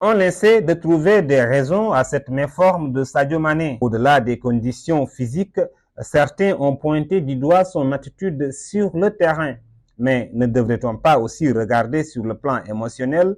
On essaie de trouver des raisons à cette méforme de Sadio Mané. Au-delà des conditions physiques, certains ont pointé du doigt son attitude sur le terrain. Mais ne devrait-on pas aussi regarder sur le plan émotionnel?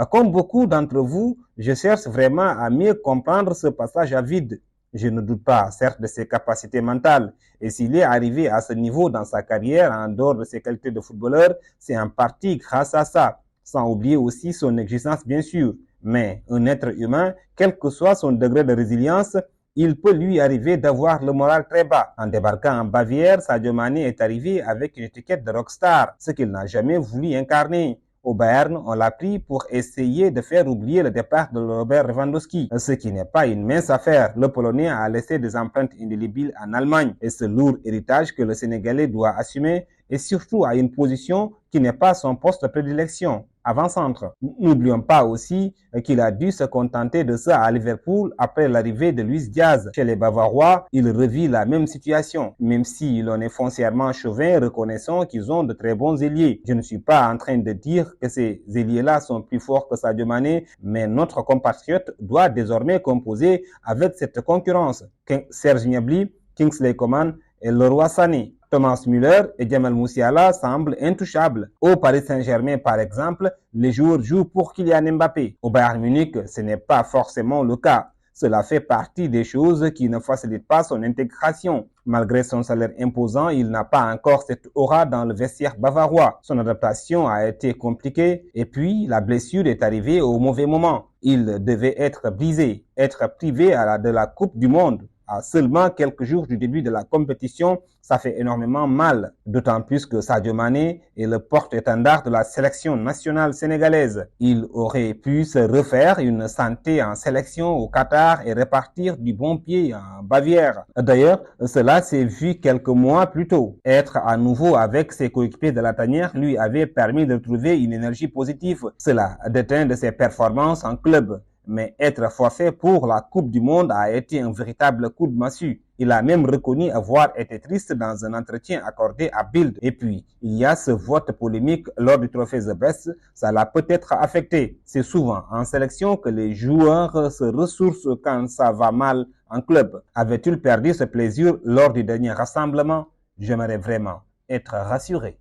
Comme beaucoup d'entre vous, je cherche vraiment à mieux comprendre ce passage à vide. Je ne doute pas, certes, de ses capacités mentales. Et s'il est arrivé à ce niveau dans sa carrière, en dehors de ses qualités de footballeur, c'est en partie grâce à ça. Sans oublier aussi son exigence, bien sûr. Mais un être humain, quel que soit son degré de résilience, il peut lui arriver d'avoir le moral très bas. En débarquant en Bavière, Sadio Mané est arrivé avec une étiquette de rockstar, ce qu'il n'a jamais voulu incarner. Au Bayern, on l'a pris pour essayer de faire oublier le départ de Robert Lewandowski, ce qui n'est pas une mince affaire. Le Polonais a laissé des empreintes indélébiles en Allemagne et ce lourd héritage que le Sénégalais doit assumer et surtout à une position qui n'est pas son poste de prédilection, avant-centre. N'oublions pas aussi qu'il a dû se contenter de ça à Liverpool après l'arrivée de Luis Diaz. Chez les Bavarois, il revit la même situation. Même si l'on est foncièrement chauvin, reconnaissant qu'ils ont de très bons ailiers. Je ne suis pas en train de dire que ces ailiers-là sont plus forts que Sadio Mané, mais notre compatriote doit désormais composer avec cette concurrence. Serge Gnabry, Kingsley Coman et Leroy Sané. Thomas Müller et Jamal Musiala semblent intouchables. Au Paris Saint-Germain, par exemple, les joueurs jouent pour Kylian Mbappé. Au Bayern Munich, ce n'est pas forcément le cas. Cela fait partie des choses qui ne facilitent pas son intégration. Malgré son salaire imposant, il n'a pas encore cette aura dans le vestiaire bavarois. Son adaptation a été compliquée et puis la blessure est arrivée au mauvais moment. Il devait être brisé, être privé de la Coupe du Monde. À seulement quelques jours du début de la compétition, ça fait énormément mal. D'autant plus que Sadio Mané est le porte-étendard de la sélection nationale sénégalaise. Il aurait pu se refaire une santé en sélection au Qatar et repartir du bon pied en Bavière. D'ailleurs, cela s'est vu quelques mois plus tôt. Être à nouveau avec ses coéquipiers de la tanière lui avait permis de trouver une énergie positive. Cela déteint de ses performances en club. Mais être forfait pour la Coupe du Monde a été un véritable coup de massue. Il a même reconnu avoir été triste dans un entretien accordé à Bild. Et puis, il y a ce vote polémique lors du trophée The Best, ça l'a peut-être affecté. C'est souvent en sélection que les joueurs se ressourcent quand ça va mal en club. Avait-il perdu ce plaisir lors du dernier rassemblement? J'aimerais vraiment être rassuré.